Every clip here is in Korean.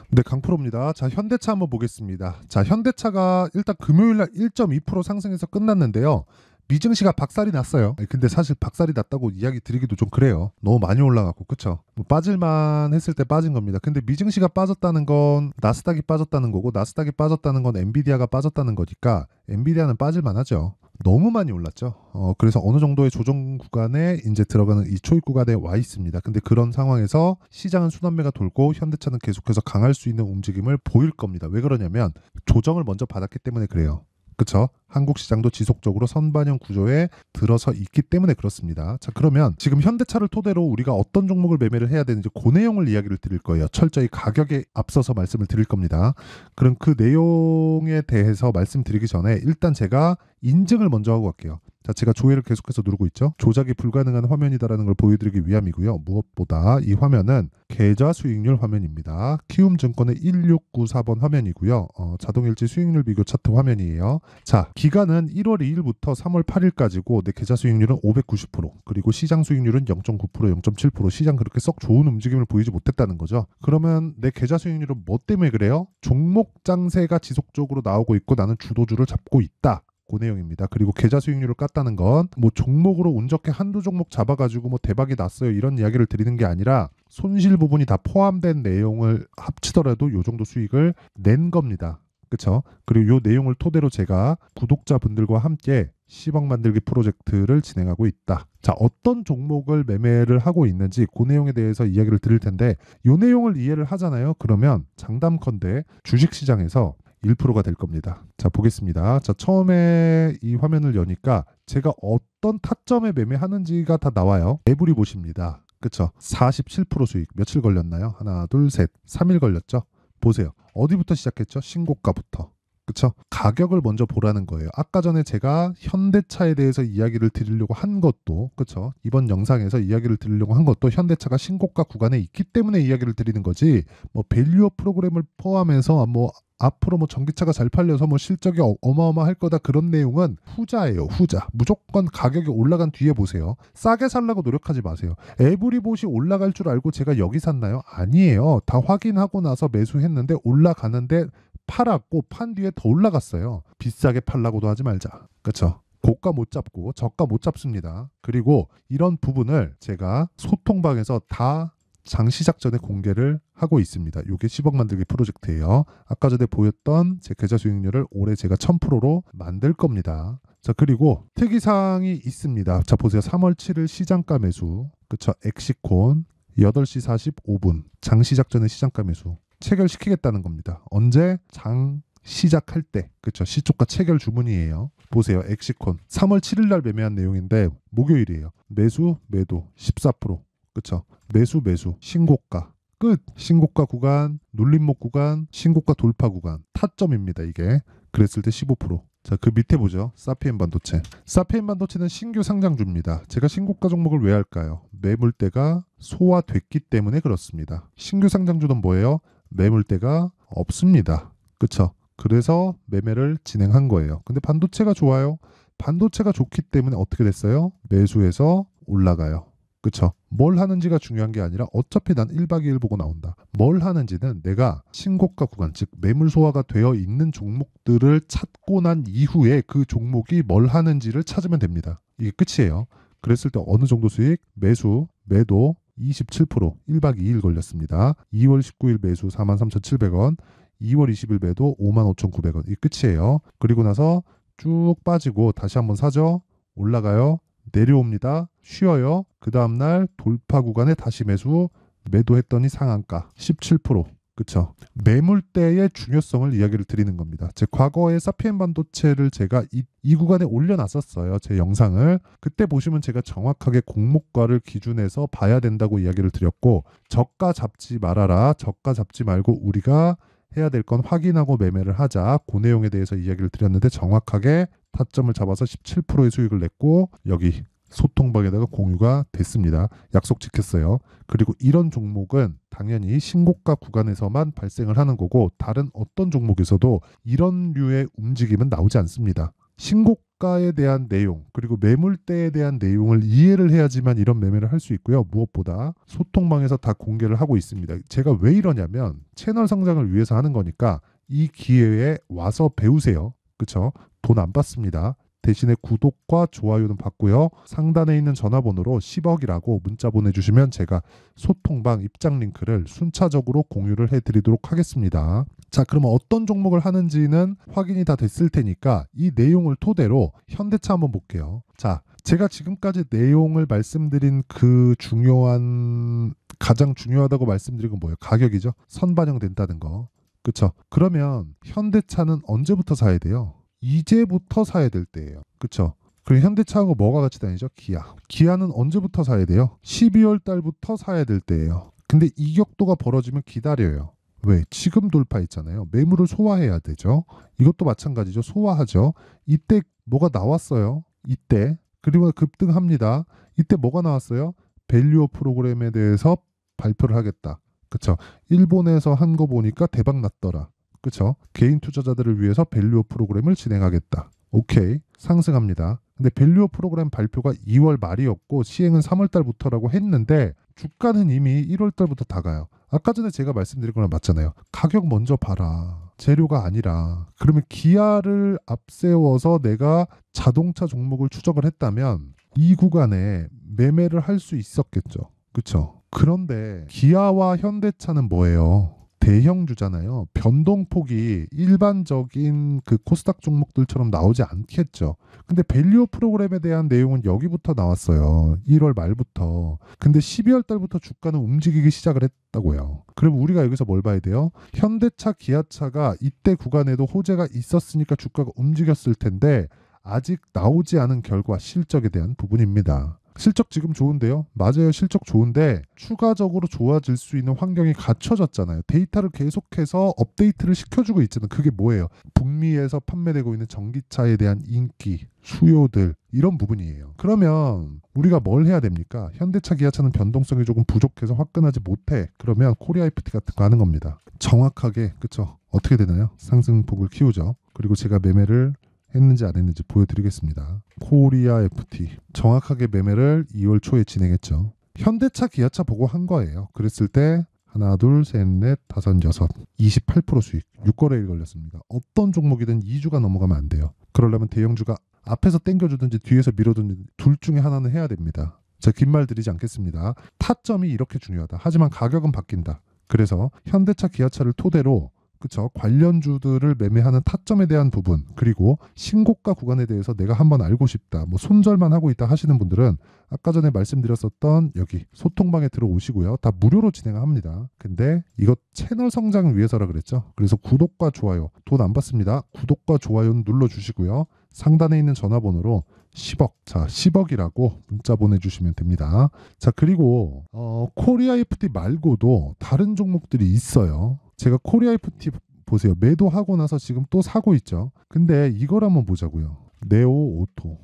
네, 강프로입니다. 자, 현대차 한번 보겠습니다. 자, 현대차가 일단 금요일날 1.2% 상승해서 끝났는데요. 미증시가 박살이 났어요. 근데 사실 박살이 났다고 이야기 드리기도 좀 그래요. 너무 많이 올라갔고, 그쵸? 뭐 빠질만 했을 때 빠진 겁니다. 근데 미증시가 빠졌다는 건 나스닥이 빠졌다는 거고, 나스닥이 빠졌다는 건 엔비디아가 빠졌다는 거니까 엔비디아는 빠질만 하죠. 너무 많이 올랐죠. 그래서 어느 정도의 조정 구간에 이제 들어가는 이 초입 구간에 와 있습니다. 근데 그런 상황에서 시장은 순환매가 돌고 현대차는 계속해서 강할 수 있는 움직임을 보일 겁니다. 왜 그러냐면 조정을 먼저 받았기 때문에 그래요. 그쵸? 한국 시장도 지속적으로 선반영 구조에 들어서 있기 때문에 그렇습니다. 자, 그러면 지금 현대차를 토대로 우리가 어떤 종목을 매매를 해야 되는지 그 내용을 이야기를 드릴 거예요. 철저히 가격에 앞서서 말씀을 드릴 겁니다. 그럼 그 내용에 대해서 말씀드리기 전에 일단 제가 인증을 먼저 하고 갈게요. 자, 제가 조회를 계속해서 누르고 있죠. 조작이 불가능한 화면이다라는 걸 보여드리기 위함이고요. 무엇보다 이 화면은 계좌 수익률 화면입니다. 키움증권의 1694번 화면이고요. 자동일지 수익률 비교 차트 화면이에요. 자, 기간은 1월 2일부터 3월 8일까지고 내 계좌 수익률은 590%, 그리고 시장 수익률은 0.9%, 0.7%. 시장 그렇게 썩 좋은 움직임을 보이지 못했다는 거죠. 그러면 내 계좌 수익률은 뭐 때문에 그래요? 종목 장세가 지속적으로 나오고 있고 나는 주도주를 잡고 있다. 그 내용입니다. 그리고 계좌 수익률을 깠다는 건 뭐 종목으로 운 좋게 한두 종목 잡아가지고 뭐 대박이 났어요 이런 이야기를 드리는 게 아니라 손실 부분이 다 포함된 내용을 합치더라도 요 정도 수익을 낸 겁니다. 그쵸? 그리고 요 내용을 토대로 제가 구독자분들과 함께 10억 만들기 프로젝트를 진행하고 있다. 자, 어떤 종목을 매매를 하고 있는지 그 내용에 대해서 이야기를 드릴 텐데 요 내용을 이해를 하잖아요. 그러면 장담컨대 주식시장에서 1%가 될 겁니다. 자, 보겠습니다. 자, 처음에 이 화면을 여니까 제가 어떤 타점에 매매하는지가 다 나와요. 에브리 보십니다. 그쵸? 47% 수익. 며칠 걸렸나요? 하나, 둘, 셋. 3일 걸렸죠? 보세요. 어디부터 시작했죠? 신고가부터. 그쵸? 가격을 먼저 보라는 거예요. 아까 전에 제가 현대차에 대해서 이야기를 드리려고 한 것도, 그쵸? 이번 영상에서 이야기를 드리려고 한 것도 현대차가 신고가 구간에 있기 때문에 이야기를 드리는 거지, 뭐 밸류어 프로그램을 포함해서 뭐 앞으로 뭐 전기차가 잘 팔려서 뭐 실적이 어마어마할 거다 그런 내용은 후자예요. 후자. 무조건 가격이 올라간 뒤에 보세요. 싸게 살라고 노력하지 마세요. 에브리봇이 올라갈 줄 알고 제가 여기 샀나요? 아니에요. 다 확인하고 나서 매수했는데 올라가는데 팔았고 판 뒤에 더 올라갔어요. 비싸게 팔라고도 하지 말자. 그렇죠? 고가 못 잡고 저가 못 잡습니다. 그리고 이런 부분을 제가 소통방에서 다 장 시작 전에 공개를 하고 있습니다. 이게 10억 만들기 프로젝트예요. 아까 전에 보였던 제 계좌 수익률을 올해 제가 1000%로 만들 겁니다. 자, 그리고 특이사항이 있습니다. 자, 보세요. 3월 7일 시장가 매수. 그쵸? 엑시콘 8시 45분. 장 시작 전에 시장가 매수. 체결시키겠다는 겁니다. 언제? 장 시작할 때. 그쵸? 시초가 체결 주문이에요. 보세요. 엑시콘 3월 7일 날 매매한 내용인데 목요일이에요. 매수, 매도 14%. 그쵸? 매수, 신고가 끝. 신고가 구간, 눌림목 구간, 신고가 돌파 구간. 타점입니다. 이게. 그랬을 때 15%. 자, 그 밑에 보죠. 사피엔 반도체. 사피엔 반도체는 신규 상장주입니다. 제가 신고가 종목을 왜 할까요? 매물대가 소화됐기 때문에 그렇습니다. 신규 상장주는 뭐예요? 매물대가 없습니다. 그쵸? 그래서 매매를 진행한 거예요. 근데 반도체가 좋아요. 반도체가 좋기 때문에 어떻게 됐어요? 매수해서 올라가요. 그쵸? 뭘 하는지가 중요한 게 아니라 어차피 난 1박 2일 보고 나온다. 뭘 하는지는 내가 신고가 구간, 즉 매물 소화가 되어 있는 종목들을 찾고 난 이후에 그 종목이 뭘 하는지를 찾으면 됩니다. 이게 끝이에요. 그랬을 때 어느 정도 수익? 매수, 매도 27%, 1박 2일 걸렸습니다. 2월 19일 매수 43,700원, 2월 20일 매도 55,900원. 이게 끝이에요. 그리고 나서 쭉 빠지고 다시 한번 사죠. 올라가요. 내려옵니다. 쉬어요. 그 다음날 돌파 구간에 다시 매도했더니 상한가 17%. 그쵸? 매물대의 중요성을 이야기를 드리는 겁니다. 제 과거에 사피엔 반도체를 제가 이 구간에 올려놨었어요. 제 영상을. 그때 보시면 제가 정확하게 공모가를 기준해서 봐야 된다고 이야기를 드렸고, 저가 잡지 말아라. 저가 잡지 말고 우리가 해야 될 건 확인하고 매매를 하자. 그 내용에 대해서 이야기를 드렸는데 정확하게 타점을 잡아서 17%의 수익을 냈고 여기 소통방에다가 공유가 됐습니다. 약속 지켰어요. 그리고 이런 종목은 당연히 신고가 구간에서만 발생을 하는 거고 다른 어떤 종목에서도 이런 류의 움직임은 나오지 않습니다. 고가에 대한 내용 그리고 매물대에 대한 내용을 이해를 해야지만 이런 매매를 할 수 있고요. 무엇보다 소통방에서 다 공개를 하고 있습니다. 제가 왜 이러냐면 채널 성장을 위해서 하는 거니까 이 기회에 와서 배우세요. 그쵸? 돈 안 받습니다. 대신에 구독과 좋아요는 받고요. 상단에 있는 전화번호로 10억이라고 문자 보내주시면 제가 소통방 입장 링크를 순차적으로 공유를 해드리도록 하겠습니다. 자, 그러면 어떤 종목을 하는지는 확인이 다 됐을 테니까 이 내용을 토대로 현대차 한번 볼게요. 자, 제가 지금까지 내용을 말씀드린 그 가장 중요하다고 말씀드린 건 뭐예요? 가격이죠. 선반영된다는 거. 그쵸? 그러면 현대차는 언제부터 사야 돼요? 이제부터 사야 될 때예요. 그쵸? 그리고 현대차하고 뭐가 같이 다니죠? 기아. 기아는 언제부터 사야 돼요? 12월 달부터 사야 될 때예요. 근데 이격도가 벌어지면 기다려요. 왜? 지금 돌파했잖아요. 매물을 소화해야 되죠. 이것도 마찬가지죠. 소화하죠. 이때 뭐가 나왔어요. 이때. 그리고 급등합니다. 이때 뭐가 나왔어요? 밸류어 프로그램에 대해서 발표를 하겠다. 그쵸? 일본에서 한 거 보니까 대박 났더라. 그쵸? 개인 투자자들을 위해서 밸류어 프로그램을 진행하겠다. 오케이. 상승합니다. 근데 밸류어 프로그램 발표가 2월 말이었고 시행은 3월 달부터라고 했는데 주가는 이미 1월 달부터 다가요. 아까 전에 제가 말씀드린 거랑 맞잖아요. 가격 먼저 봐라. 재료가 아니라. 그러면 기아를 앞세워서 내가 자동차 종목을 추적을 했다면 이 구간에 매매를 할 수 있었겠죠. 그쵸? 그런데 기아와 현대차는 뭐예요? 대형주잖아요. 변동폭이 일반적인 그 코스닥 종목들처럼 나오지 않겠죠. 근데 밸류어 프로그램에 대한 내용은 여기부터 나왔어요. 1월 말부터. 근데 12월 달부터 주가는 움직이기 시작을 했다고요. 그럼 우리가 여기서 뭘 봐야 돼요? 현대차, 기아차가 이때 구간에도 호재가 있었으니까 주가가 움직였을 텐데 아직 나오지 않은 결과, 실적에 대한 부분입니다. 실적 지금 좋은데요? 맞아요. 실적 좋은데 추가적으로 좋아질 수 있는 환경이 갖춰졌잖아요. 데이터를 계속해서 업데이트를 시켜주고 있잖아요. 그게 뭐예요? 북미에서 판매되고 있는 전기차에 대한 인기, 수요들 이런 부분이에요. 그러면 우리가 뭘 해야 됩니까? 현대차, 기아차는 변동성이 조금 부족해서 화끈하지 못해. 그러면 코리아 FT 같은 거 하는 겁니다. 정확하게 그쵸? 어떻게 되나요? 상승폭을 키우죠. 그리고 제가 매매를 했는지 안 했는지 보여드리겠습니다. 코리아 FT 정확하게 매매를 2월 초에 진행했죠. 현대차, 기아차 보고 한 거예요. 그랬을 때 하나, 둘, 셋, 넷, 다섯, 여섯 28% 수익 6거래일 걸렸습니다. 어떤 종목이든 2주가 넘어가면 안 돼요. 그러려면 대형주가 앞에서 땡겨주든지 뒤에서 밀어주든지 둘 중에 하나는 해야 됩니다. 제가 긴 말 드리지 않겠습니다. 타점이 이렇게 중요하다. 하지만 가격은 바뀐다. 그래서 현대차, 기아차를 토대로 그쵸? 관련주들을 매매하는 타점에 대한 부분 그리고 신고가 구간에 대해서 내가 한번 알고 싶다. 뭐 손절만 하고 있다 하시는 분들은 아까 전에 말씀드렸었던 여기 소통방에 들어오시고요. 다 무료로 진행합니다. 근데 이거 채널 성장을 위해서라 그랬죠. 그래서 구독과 좋아요 돈 안 받습니다. 구독과 좋아요는 눌러주시고요. 상단에 있는 전화번호로 10억. 자, 10억이라고 문자 보내주시면 됩니다. 자, 그리고 코리아 FT 말고도 다른 종목들이 있어요. 제가 코리아 FT 보세요. 매도하고 나서 지금 또 사고 있죠. 근데 이걸 한번 보자고요. 네오 오토.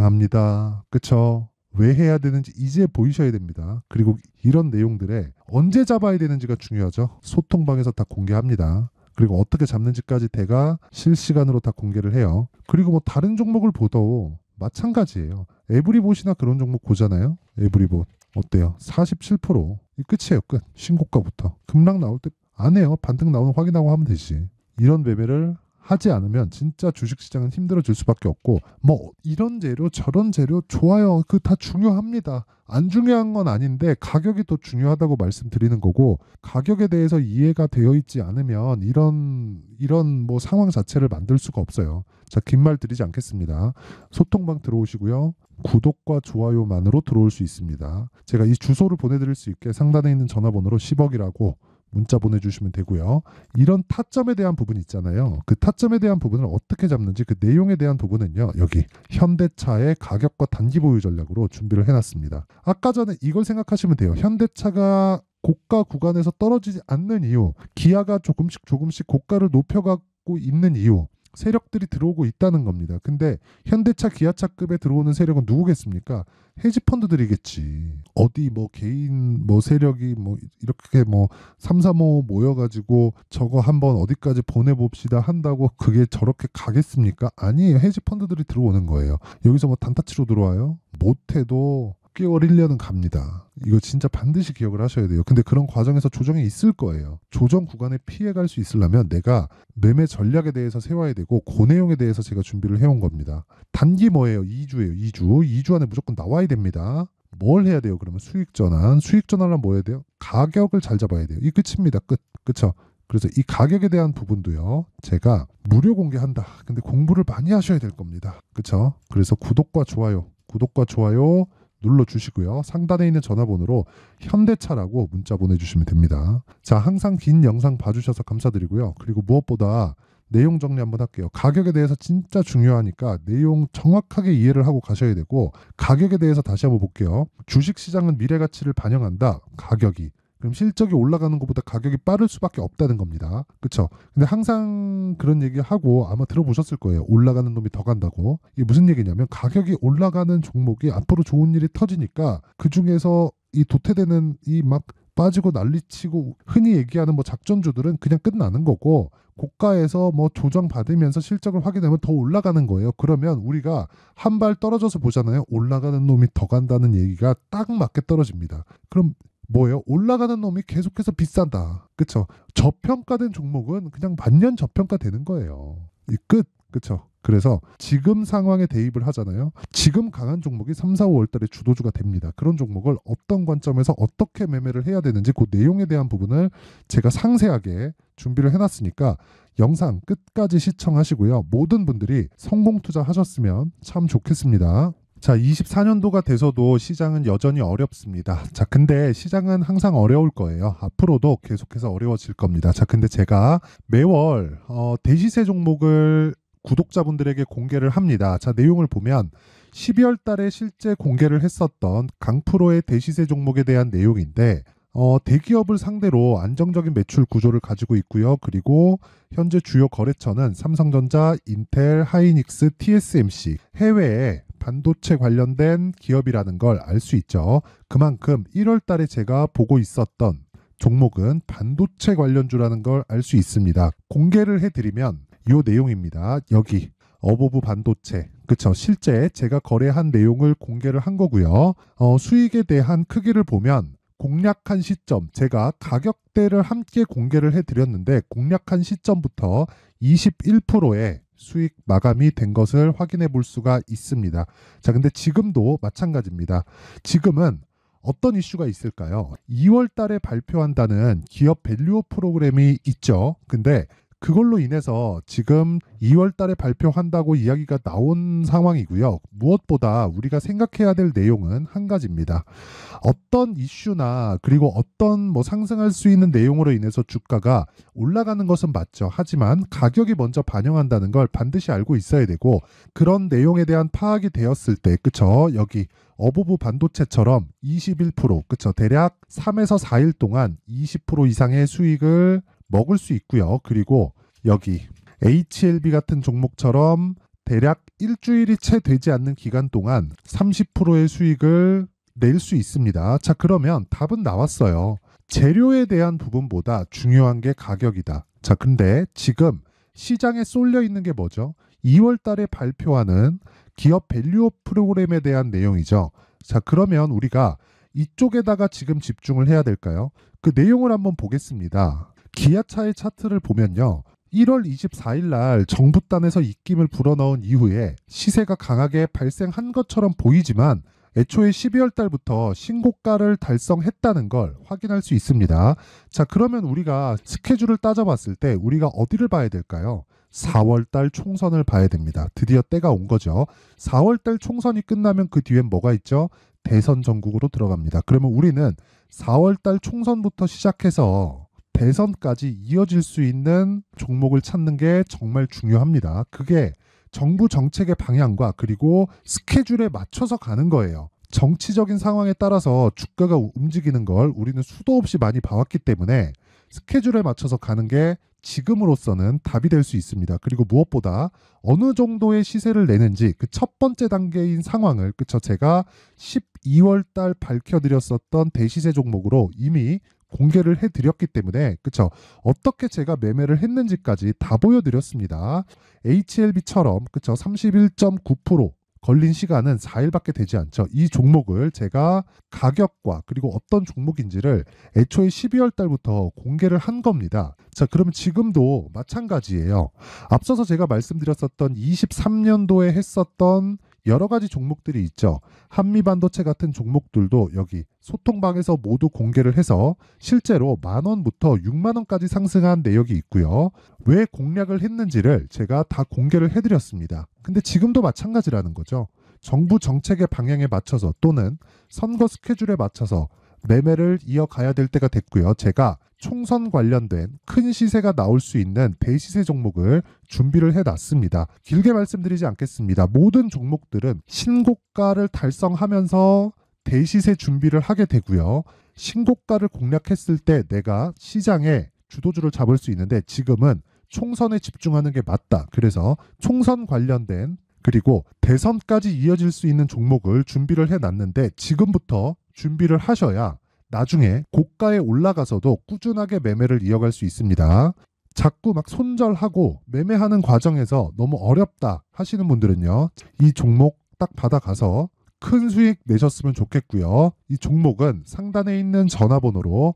이상합니다. 그쵸? 왜 해야 되는지 이제 보이셔야 됩니다. 그리고 이런 내용들에 언제 잡아야 되는지가 중요하죠. 소통방에서 다 공개합니다. 그리고 어떻게 잡는지까지 제가 실시간으로 다 공개를 해요. 그리고 뭐 다른 종목을 보도 마찬가지예요. 에브리봇이나 그런 종목 보잖아요. 에브리봇 어때요? 47%. 이 끝이에요. 끝. 신고가부터. 급락 나올 때 안 해요. 반등 나오는 확인하고 하면 되지. 이런 매매를 하지 않으면 진짜 주식시장은 힘들어질 수밖에 없고 뭐 이런 재료 저런 재료 좋아요. 그 다 중요합니다. 안 중요한 건 아닌데 가격이 더 중요하다고 말씀드리는 거고 가격에 대해서 이해가 되어 있지 않으면 이런 뭐 상황 자체를 만들 수가 없어요. 자, 긴 말 드리지 않겠습니다. 소통방 들어오시고요. 구독과 좋아요만으로 들어올 수 있습니다. 제가 이 주소를 보내드릴 수 있게 상단에 있는 전화번호로 10억이라고 문자 보내주시면 되고요. 이런 타점에 대한 부분 있잖아요. 그 타점에 대한 부분을 어떻게 잡는지 그 내용에 대한 부분은요. 여기 현대차의 가격과 단기 보유 전략으로 준비를 해놨습니다. 아까 전에 이걸 생각하시면 돼요. 현대차가 고가 구간에서 떨어지지 않는 이유, 기아가 조금씩 고가를 높여가고 있는 이유, 세력들이 들어오고 있다는 겁니다. 근데 현대차, 기아차급에 들어오는 세력은 누구겠습니까? 헤지펀드들이겠지. 어디 뭐 개인 뭐 세력이 뭐 이렇게 뭐 335 모여가지고 저거 한번 어디까지 보내봅시다 한다고 그게 저렇게 가겠습니까? 아니에요. 헤지펀드들이 들어오는 거예요. 여기서 뭐 단타치로 들어와요? 못해도 6개월, 1년은 갑니다. 이거 진짜 반드시 기억을 하셔야 돼요. 근데 그런 과정에서 조정이 있을 거예요. 조정 구간에 피해갈 수 있으려면 내가 매매 전략에 대해서 세워야 되고 그 내용에 대해서 제가 준비를 해온 겁니다. 단기 뭐예요? 2주예요. 2주 안에 무조건 나와야 됩니다. 뭘 해야 돼요? 그러면 수익 전환. 수익 전환은 뭐 해야 돼요? 가격을 잘 잡아야 돼요. 이 끝입니다. 끝. 그쵸? 그래서 이 가격에 대한 부분도요. 제가 무료 공개한다. 근데 공부를 많이 하셔야 될 겁니다. 그쵸? 그래서 구독과 좋아요 눌러주시고요. 상단에 있는 전화번호로 현대차라고 문자 보내주시면 됩니다. 자, 항상 긴 영상 봐주셔서 감사드리고요. 그리고 무엇보다 내용 정리 한번 할게요. 가격에 대해서 진짜 중요하니까 내용 정확하게 이해를 하고 가셔야 되고, 가격에 대해서 다시 한번 볼게요. 주식시장은 미래가치를 반영한다. 가격이. 그럼 실적이 올라가는 것보다 가격이 빠를 수밖에 없다는 겁니다. 그쵸? 근데 항상 그런 얘기하고 아마 들어보셨을 거예요. 올라가는 놈이 더 간다고. 이게 무슨 얘기냐면 가격이 올라가는 종목이 앞으로 좋은 일이 터지니까 그중에서 이 도태되는 이 막 빠지고 난리치고 흔히 얘기하는 뭐 작전주들은 그냥 끝나는 거고, 고가에서 뭐 조정 받으면서 실적을 확인하면 더 올라가는 거예요. 그러면 우리가 한 발 떨어져서 보잖아요. 올라가는 놈이 더 간다는 얘기가 딱 맞게 떨어집니다. 그럼 뭐예요? 올라가는 놈이 계속해서 비싼다. 그쵸? 저평가된 종목은 그냥 만년 저평가되는 거예요. 이 끝. 그쵸? 그래서 지금 상황에 대입을 하잖아요. 지금 강한 종목이 3, 4, 5월 달에 주도주가 됩니다. 그런 종목을 어떤 관점에서 어떻게 매매를 해야 되는지 그 내용에 대한 부분을 제가 상세하게 준비를 해놨으니까 영상 끝까지 시청하시고요. 모든 분들이 성공 투자하셨으면 참 좋겠습니다. 자, 24년도가 돼서도 시장은 여전히 어렵습니다. 자, 근데 시장은 항상 어려울 거예요. 앞으로도 계속해서 어려워질 겁니다. 자, 근데 제가 매월 대시세 종목을 구독자분들에게 공개를 합니다. 자, 내용을 보면 12월 달에 실제 공개를 했었던 강프로의 대시세 종목에 대한 내용인데, 대기업을 상대로 안정적인 매출 구조를 가지고 있고요. 그리고 현재 주요 거래처는 삼성전자, 인텔, 하이닉스, TSMC, 해외에 반도체 관련된 기업이라는 걸 알 수 있죠. 그만큼 1월 달에 제가 보고 있었던 종목은 반도체 관련주라는 걸 알 수 있습니다. 공개를 해드리면 이 내용입니다. 여기 어보브 반도체. 그쵸? 실제 제가 거래한 내용을 공개를 한 거고요. 수익에 대한 크기를 보면 공략한 시점, 제가 가격대를 함께 공개를 해드렸는데 공략한 시점부터 21%의 수익 마감이 된 것을 확인해 볼 수가 있습니다. 자, 근데 지금도 마찬가지입니다. 지금은 어떤 이슈가 있을까요? 2월 달에 발표한다는 기업 밸류업 프로그램이 있죠. 근데 그걸로 인해서 지금 2월 달에 발표한다고 이야기가 나온 상황이고요. 무엇보다 우리가 생각해야 될 내용은 한 가지입니다. 어떤 이슈나 그리고 어떤 뭐 상승할 수 있는 내용으로 인해서 주가가 올라가는 것은 맞죠. 하지만 가격이 먼저 반영한다는 걸 반드시 알고 있어야 되고, 그런 내용에 대한 파악이 되었을 때, 그쵸? 여기 어보브 반도체처럼 21%, 그쵸? 대략 3에서 4일 동안 20% 이상의 수익을 먹을 수 있고요. 그리고 여기 HLB 같은 종목처럼 대략 일주일이 채 되지 않는 기간 동안 30%의 수익을 낼 수 있습니다. 자, 그러면 답은 나왔어요. 재료에 대한 부분보다 중요한 게 가격이다. 자, 근데 지금 시장에 쏠려 있는 게 뭐죠? 2월 달에 발표하는 기업 밸류업 프로그램에 대한 내용이죠. 자, 그러면 우리가 이쪽에다가 지금 집중을 해야 될까요? 그 내용을 한번 보겠습니다. 기아차의 차트를 보면요. 1월 24일 날 정부단에서 입김을 불어넣은 이후에 시세가 강하게 발생한 것처럼 보이지만 애초에 12월 달부터 신고가를 달성했다는 걸 확인할 수 있습니다. 자, 그러면 우리가 스케줄을 따져봤을 때 우리가 어디를 봐야 될까요? 4월 달 총선을 봐야 됩니다. 드디어 때가 온 거죠. 4월 달 총선이 끝나면 그 뒤엔 뭐가 있죠? 대선 전국으로 들어갑니다. 그러면 우리는 4월 달 총선부터 시작해서 대선까지 이어질 수 있는 종목을 찾는 게 정말 중요합니다. 그게 정부 정책의 방향과 그리고 스케줄에 맞춰서 가는 거예요. 정치적인 상황에 따라서 주가가 움직이는 걸 우리는 수도 없이 많이 봐왔기 때문에 스케줄에 맞춰서 가는 게 지금으로서는 답이 될 수 있습니다. 그리고 무엇보다 어느 정도의 시세를 내는지 그 첫 번째 단계인 상황을 그쵸 제가 12월 달 밝혀드렸었던 대시세 종목으로 이미 공개를 해드렸기 때문에 그쵸 어떻게 제가 매매를 했는지까지 다 보여드렸습니다. HLB처럼 그쵸 31.9% 걸린 시간은 4일밖에 되지 않죠. 이 종목을 제가 가격과 그리고 어떤 종목인지를 애초에 12월 달부터 공개를 한 겁니다. 자, 그러면 지금도 마찬가지예요. 앞서서 제가 말씀드렸었던 23년도에 했었던 여러 가지 종목들이 있죠. 한미반도체 같은 종목들도 여기 소통방에서 모두 공개를 해서 실제로 10,000원부터 60,000원까지 상승한 내역이 있고요. 왜 공략을 했는지를 제가 다 공개를 해드렸습니다. 근데 지금도 마찬가지라는 거죠. 정부 정책의 방향에 맞춰서 또는 선거 스케줄에 맞춰서 매매를 이어가야 될 때가 됐고요. 제가 총선 관련된 큰 시세가 나올 수 있는 대시세 종목을 준비를 해놨습니다. 길게 말씀드리지 않겠습니다. 모든 종목들은 신고가를 달성하면서 대시세 준비를 하게 되고요. 신고가를 공략했을 때 내가 시장에 주도주를 잡을 수 있는데 지금은 총선에 집중하는 게 맞다. 그래서 총선 관련된 그리고 대선까지 이어질 수 있는 종목을 준비를 해놨는데 지금부터 준비를 하셔야 나중에 고가에 올라가서도 꾸준하게 매매를 이어갈 수 있습니다. 자꾸 막 손절하고 매매하는 과정에서 너무 어렵다 하시는 분들은요. 이 종목 딱 받아가서 큰 수익 내셨으면 좋겠고요. 이 종목은 상단에 있는 전화번호로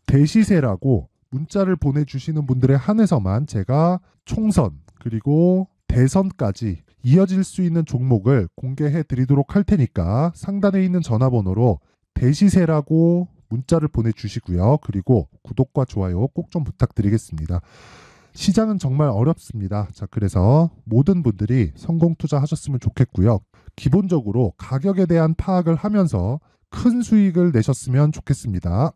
대시세라고 문자를 보내주시는 분들에 한해서만 제가 총선 그리고 대선까지 이어질 수 있는 종목을 공개해 드리도록 할 테니까 상단에 있는 전화번호로 대시세라고 문자를 보내주시고요. 그리고 구독과 좋아요 꼭 좀 부탁드리겠습니다. 시장은 정말 어렵습니다. 자, 그래서 모든 분들이 성공 투자하셨으면 좋겠고요. 기본적으로 가격에 대한 파악을 하면서 큰 수익을 내셨으면 좋겠습니다.